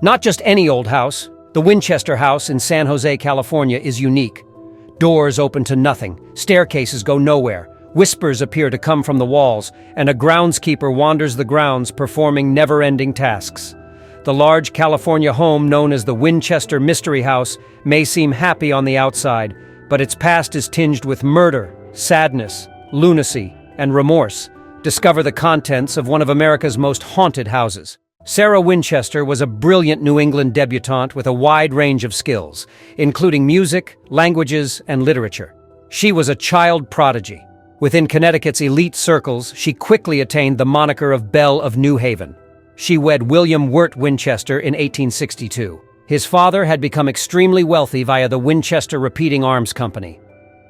Not just any old house. The Winchester House in San Jose, California is unique. Doors open to nothing, staircases go nowhere, whispers appear to come from the walls, and a groundskeeper wanders the grounds performing never-ending tasks. The large California home known as the Winchester Mystery House may seem happy on the outside, but its past is tinged with murder, sadness, lunacy, and remorse. Discover the contents of one of America's most haunted houses. Sarah Winchester was a brilliant New England debutante with a wide range of skills, including music, languages, and literature. She was a child prodigy. Within Connecticut's elite circles, she quickly attained the moniker of Belle of New Haven. She wed William Wirt Winchester in 1862. His father had become extremely wealthy via the Winchester Repeating Arms Company.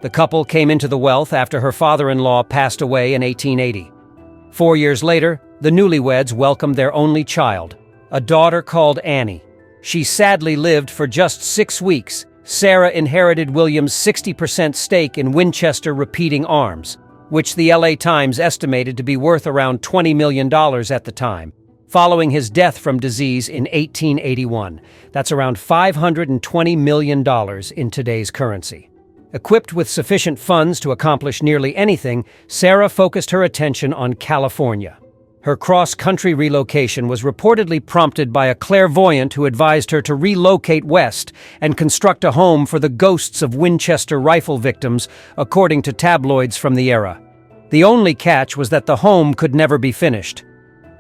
The couple came into the wealth after her father-in-law passed away in 1880. 4 years later, the newlyweds welcomed their only child, a daughter called Annie. She sadly lived for just 6 weeks. Sarah inherited William's 60% stake in Winchester Repeating Arms, which the LA Times estimated to be worth around $20 million at the time, following his death from disease in 1881. That's around $520 million in today's currency. Equipped with sufficient funds to accomplish nearly anything, Sarah focused her attention on California. Her cross-country relocation was reportedly prompted by a clairvoyant who advised her to relocate west and construct a home for the ghosts of Winchester rifle victims, according to tabloids from the era. The only catch was that the home could never be finished.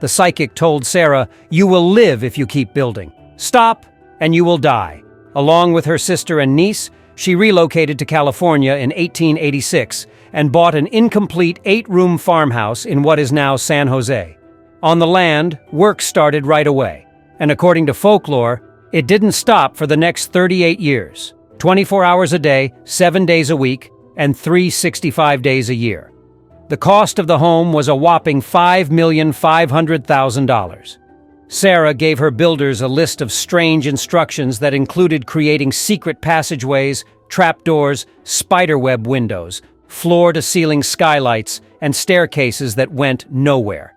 The psychic told Sarah, "You will live if you keep building. Stop, and you will die." Along with her sister and niece, she relocated to California in 1886 and bought an incomplete 8-room farmhouse in what is now San Jose. On the land, work started right away, and according to folklore, it didn't stop for the next 38 years, 24 hours a day, 7 days a week, and 365 days a year. The cost of the home was a whopping $5,500,000. Sarah gave her builders a list of strange instructions that included creating secret passageways, trapdoors, spiderweb windows, floor-to-ceiling skylights, and staircases that went nowhere.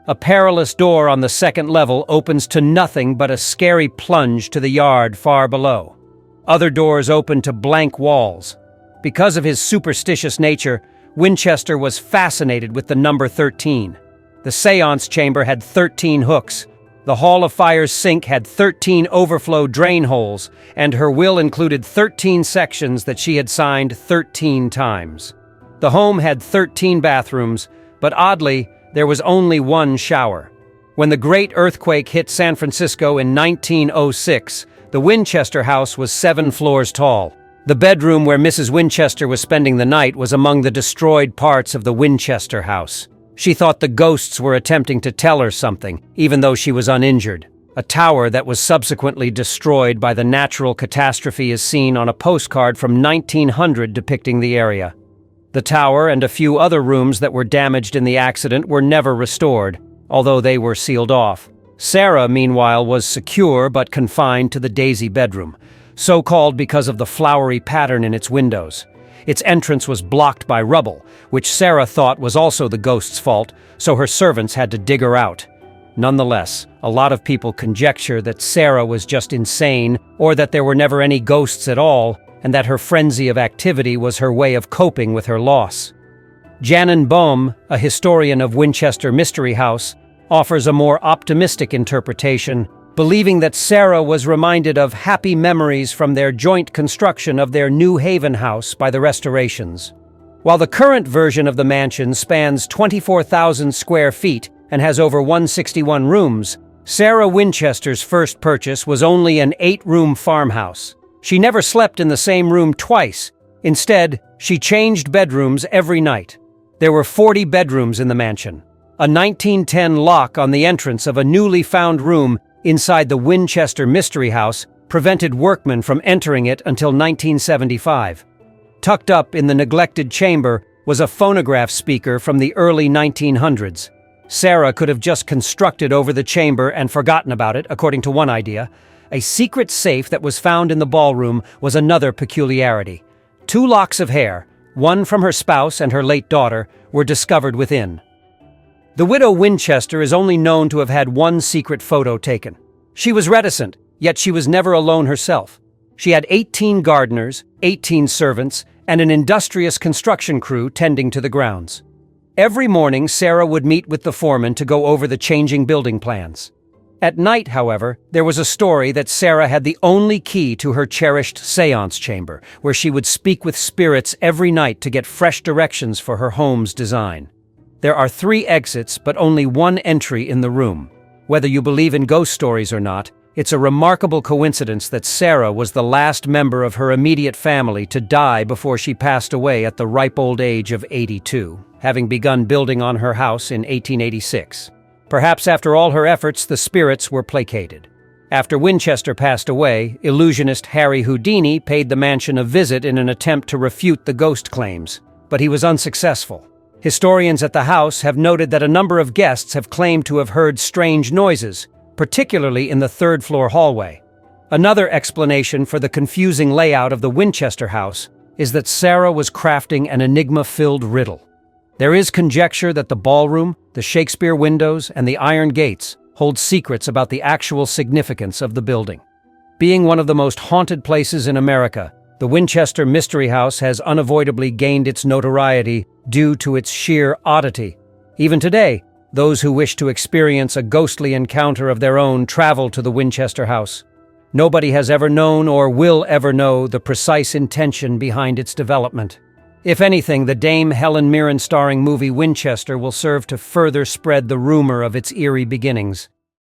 A perilous door on the second level opens to nothing but a scary plunge to the yard far below. Other doors open to blank walls. Because of his superstitious nature, Winchester was fascinated with the number 13. The seance chamber had 13 hooks. The Hall of Fire's sink had 13 overflow drain holes, and her will included 13 sections that she had signed 13 times. The home had 13 bathrooms, but oddly, there was only one shower. When the Great Earthquake hit San Francisco in 1906, the Winchester house was 7 floors tall. The bedroom where Mrs. Winchester was spending the night was among the destroyed parts of the Winchester house. She thought the ghosts were attempting to tell her something, even though she was uninjured. A tower that was subsequently destroyed by the natural catastrophe is seen on a postcard from 1900 depicting the area. The tower and a few other rooms that were damaged in the accident were never restored, although they were sealed off. Sarah, meanwhile, was secure but confined to the Daisy bedroom, so called because of the flowery pattern in its windows. Its entrance was blocked by rubble, which Sarah thought was also the ghost's fault, so her servants had to dig her out. Nonetheless, a lot of people conjecture that Sarah was just insane, or that there were never any ghosts at all, and that her frenzy of activity was her way of coping with her loss. Janin Bohm, a historian of Winchester Mystery House, offers a more optimistic interpretation, believing that Sarah was reminded of happy memories from their joint construction of their New Haven house by the restorations. While the current version of the mansion spans 24,000 square feet and has over 161 rooms, Sarah Winchester's first purchase was only an 8-room farmhouse. She never slept in the same room twice. Instead, she changed bedrooms every night. There were 40 bedrooms in the mansion. A 1910 lock on the entrance of a newly found room inside the Winchester Mystery House prevented workmen from entering it until 1975. Tucked up in the neglected chamber was a phonograph speaker from the early 1900s. Sarah could have just constructed over the chamber and forgotten about it, according to one idea. A secret safe that was found in the ballroom was another peculiarity. 2 locks of hair, one from her spouse and her late daughter, were discovered within. The widow Winchester is only known to have had one secret photo taken. She was reticent, Yet she was never alone herself. She had 18 gardeners, 18 servants, and an industrious construction crew tending to the grounds. Every morning, Sarah would meet with the foreman to go over the changing building plans. At night, however, there was a story that Sarah had the only key to her cherished seance chamber, where she would speak with spirits every night to get fresh directions for her home's design. There are 3 exits, but only 1 entry in the room. Whether you believe in ghost stories or not, it's a remarkable coincidence that Sarah was the last member of her immediate family to die before she passed away at the ripe old age of 82, having begun building on her house in 1886. Perhaps after all her efforts, the spirits were placated. After Winchester passed away, illusionist Harry Houdini paid the mansion a visit in an attempt to refute the ghost claims, but he was unsuccessful. Historians at the house have noted that a number of guests have claimed to have heard strange noises, particularly in the 3rd-floor hallway. Another explanation for the confusing layout of the Winchester house is that Sarah was crafting an enigma-filled riddle. There is conjecture that the ballroom, the Shakespeare windows, and the iron gates hold secrets about the actual significance of the building. Being one of the most haunted places in America, the Winchester Mystery House has unavoidably gained its notoriety due to its sheer oddity. Even today, those who wish to experience a ghostly encounter of their own travel to the Winchester House. Nobody has ever known or will ever know the precise intention behind its development. If anything, the Dame Helen Mirren starring movie Winchester will serve to further spread the rumor of its eerie beginnings.